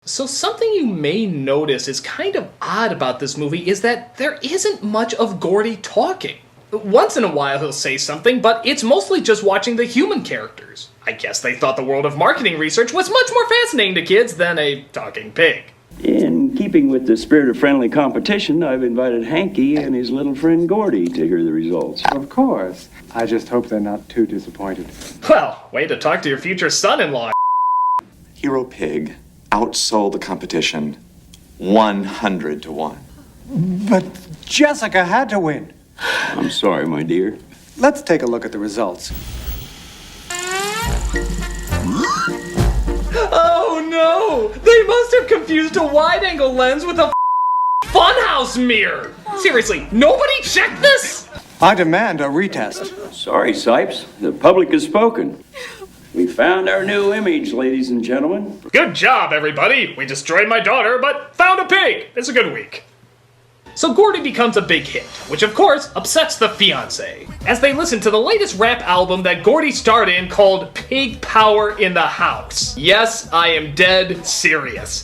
So something you may notice is kind of odd about this movie is that there isn't much of Gordy talking. Once in a while he'll say something, but it's mostly just watching the human characters. I guess they thought the world of marketing research was much more fascinating to kids than a talking pig. In keeping with the spirit of friendly competition, I've invited Hanky and his little friend Gordy to hear the results. Of course. I just hope they're not too disappointed. Well, way to talk to your future son-in-law. Hero Pig outsold the competition 100 to 1. But Jessica had to win. I'm sorry, my dear. Let's take a look at the results. Oh no! They must have confused a wide-angle lens with a funhouse mirror! Seriously, nobody checked this? I demand a retest. Sorry, Sipes. The public has spoken. We found our new image, ladies and gentlemen. Good job, everybody! We destroyed my daughter, but found a pig! It's a good week. So Gordy becomes a big hit, which of course upsets the fiancé, as they listen to the latest rap album that Gordy starred in called Pig Power in the House. Yes, I am dead serious.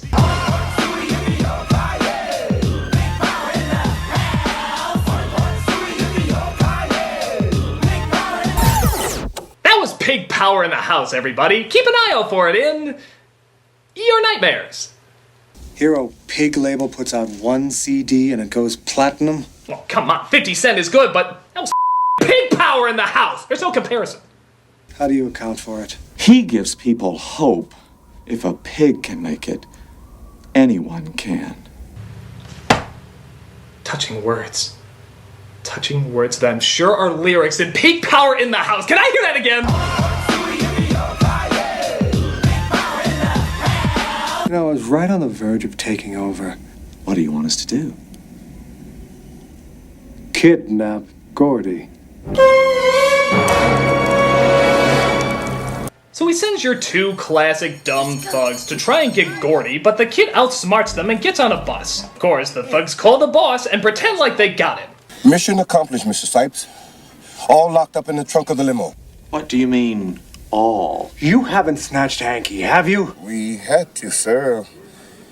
That was Pig Power in the House, everybody. Keep an eye out for it in your nightmares. Hero Pig label puts out one CD and it goes platinum. Oh, come on, 50 Cent is good, but that was Pig Power in the House. There's no comparison. How do you account for it? He gives people hope. If a pig can make it, anyone can. Touching words. Touching words that I'm sure are lyrics in Pig Power in the House. Can I hear that again? You know, I was right on the verge of taking over. What do you want us to do? Kidnap Gordy. So he sends your two classic dumb thugs to try and get Gordy, but the kid outsmarts them and gets on a bus. Of course, the thugs call the boss and pretend like they got him. Mission accomplished, Mr. Sipes. All locked up in the trunk of the limo. What do you mean, all? You haven't snatched Hanky, have you? We had to, sir.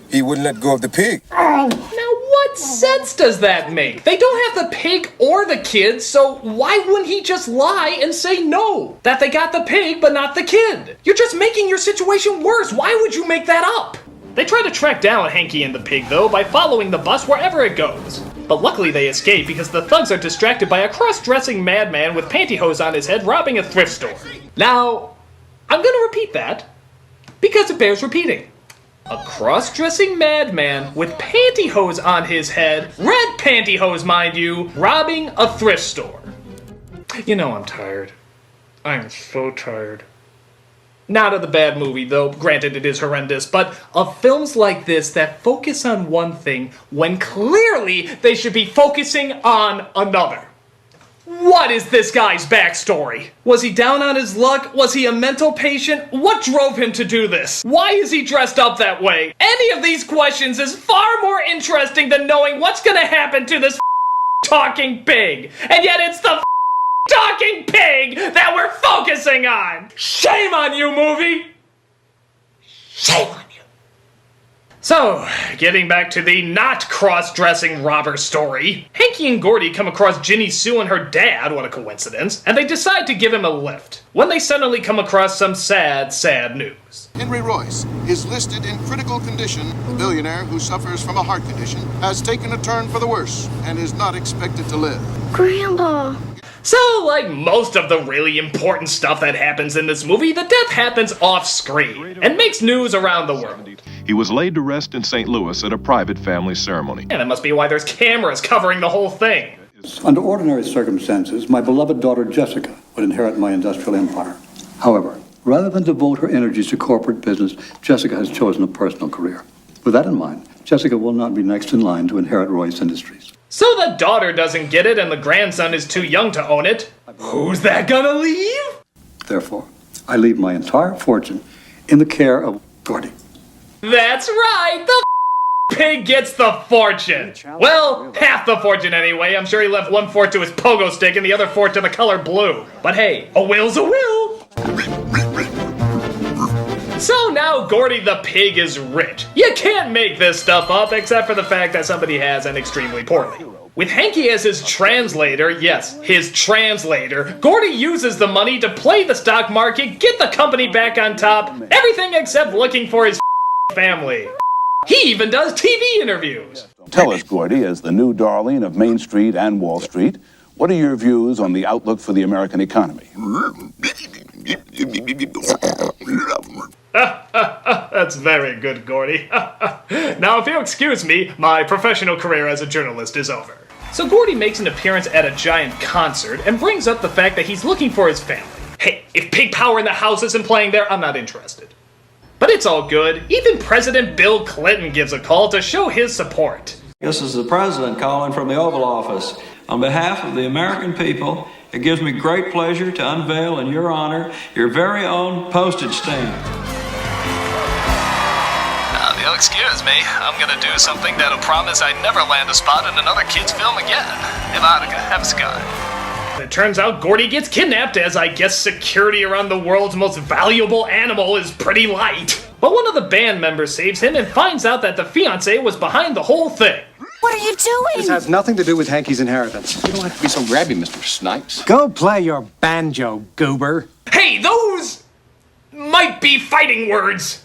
He wouldn't let go of the pig. Now what sense does that make? They don't have the pig or the kid, so why wouldn't he just lie and say no? That they got the pig but not the kid? You're just making your situation worse. Why would you make that up? They try to track down Hanky and the pig, though, by following the bus wherever it goes. But luckily they escape because the thugs are distracted by a cross-dressing madman with pantyhose on his head robbing a thrift store. Now, I'm gonna repeat that because it bears repeating. A cross-dressing madman with pantyhose on his head, red pantyhose mind you, robbing a thrift store. You know I'm tired. I'm so tired. Not of the bad movie, though, granted it is horrendous, but of films like this that focus on one thing when clearly they should be focusing on another. What is this guy's backstory? Was he down on his luck? Was he a mental patient? What drove him to do this? Why is he dressed up that way? Any of these questions is far more interesting than knowing what's gonna happen to this talking pig. And yet it's the talking pig that we're focusing on! Shame on you, movie! Shame on you. So, getting back to the not cross-dressing robber story, Hanky and Gordy come across Ginny Sue and her dad, what a coincidence, and they decide to give him a lift, when they suddenly come across some sad, sad news. Henry Royce is listed in critical condition. The billionaire who suffers from a heart condition has taken a turn for the worse and is not expected to live. Grandpa. So, like most of the really important stuff that happens in this movie, the death happens off-screen and makes news around the world. He was laid to rest in St. Louis at a private family ceremony. And that must be why there's cameras covering the whole thing. Under ordinary circumstances, my beloved daughter Jessica would inherit my industrial empire. However, rather than devote her energies to corporate business, Jessica has chosen a personal career. With that in mind, Jessica will not be next in line to inherit Royce Industries. So the daughter doesn't get it and the grandson is too young to own it. Who's that gonna leave? Therefore, I leave my entire fortune in the care of Gordy. That's right, the pig gets the fortune. Well, half the fortune anyway. I'm sure he left 1/4 to his pogo stick and the other 4 to the color blue. But hey, a will's a will. so now Gordy the pig is rich. You can't make this stuff up except for the fact that somebody has an extremely poorly. With Hanky as his translator, yes, his translator, Gordy uses the money to play the stock market, get the company back on top, everything except looking for his family. He even does TV interviews. Tell us, Gordy, as the new darling of Main Street and Wall Street, what are your views on the outlook for the American economy? That's very good, Gordy. Now, if you'll excuse me, my professional career as a journalist is over. So Gordy makes an appearance at a giant concert and brings up the fact that he's looking for his family. Hey, if Pig Power in the House isn't playing there, I'm not interested. But it's all good. Even President Bill Clinton gives a call to show his support. This is the President calling from the Oval Office. On behalf of the American people, it gives me great pleasure to unveil in your honor your very own postage stamp. If you'll excuse me, I'm gonna do something that'll promise I'd never land a spot in another kid's film again. Evatica, have a cigar. It turns out Gordy gets kidnapped, as I guess security around the world's most valuable animal is pretty light. But one of the band members saves him and finds out that the fiancé was behind the whole thing. What are you doing? This has nothing to do with Hanky's inheritance. You don't have to be so grabby, Mr. Snipes. Go play your banjo, goober. Hey, those might be fighting words.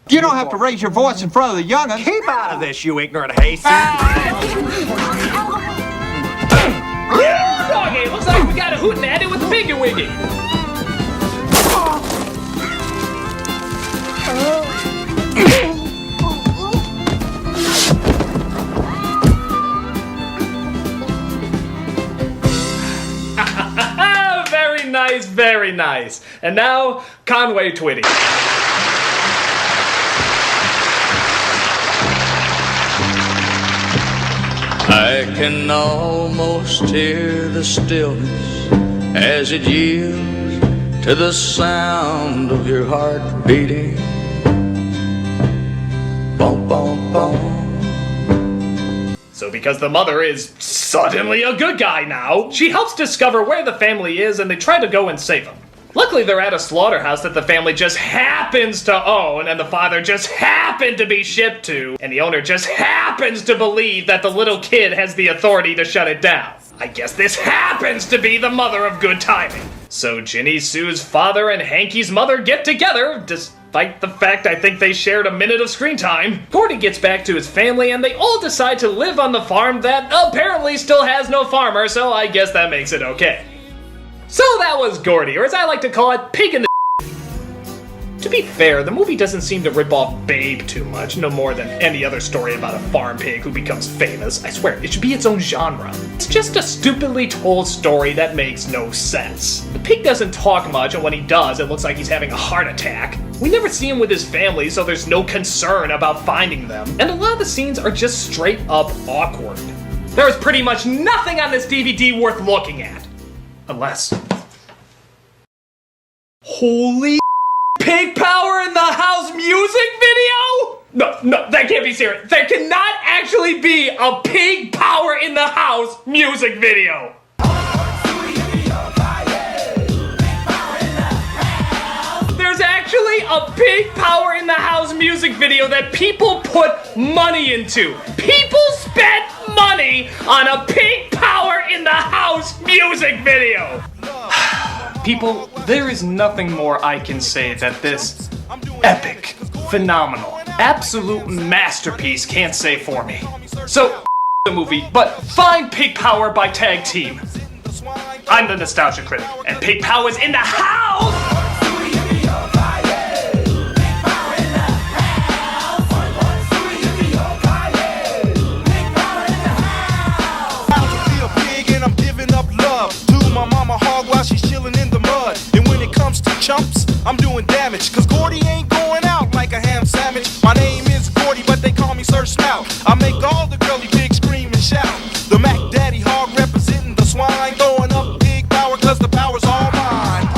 You don't have to raise your voice in front of the young'un. Keep out of this, you ignorant hayseed. Doggy, looks like we got a hootin' at it with the piggy wiggy. Very nice, very nice. And now, Conway Twitty. I can almost hear the stillness as it yields to the sound of your heart beating. Bum, bum, bum. So because the mother is suddenly a good guy now, she helps discover where the family is and they try to go and save them. Luckily, they're at a slaughterhouse that the family just happens to own, and the father just happened to be shipped to, and the owner just happens to believe that the little kid has the authority to shut it down. I guess this happens to be the mother of good timing. So Ginny Sue's father and Hanky's mother get together, despite the fact I think they shared a minute of screen time. Gordy gets back to his family, and they all decide to live on the farm that apparently still has no farmer, so I guess that makes it okay. So that was Gordy, or as I like to call it, Pig in the To be fair, the movie doesn't seem to rip off Babe too much, no more than any other story about a farm pig who becomes famous. I swear, it should be its own genre. It's just a stupidly told story that makes no sense. The pig doesn't talk much, and when he does, it looks like he's having a heart attack. We never see him with his family, so there's no concern about finding them, and a lot of the scenes are just straight up awkward. There is pretty much nothing on this DVD worth looking at. Unless... Holy Pig Power in the House music video? No, that can't be serious. There cannot actually be a Pig Power in the House music video. There's actually a Pig Power in the House music video that people put money into. People spent money on a Pig Power in the House music video. People, there is nothing more I can say that this epic, phenomenal, absolute masterpiece can't say for me. So, the movie, but find Pig Power by Tag Team. I'm the Nostalgia Critic, and Pig Power's in the house! Chumps, I'm doing damage, cause Gordy ain't going out like a ham sandwich. My name is Gordy, but they call me Sir Snout. I make all the girly pigs scream and shout. The Mac Daddy hog representing the swine, throwing up Pig Power cause the power's all mine.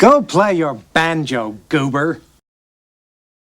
Go play your banjo, goober.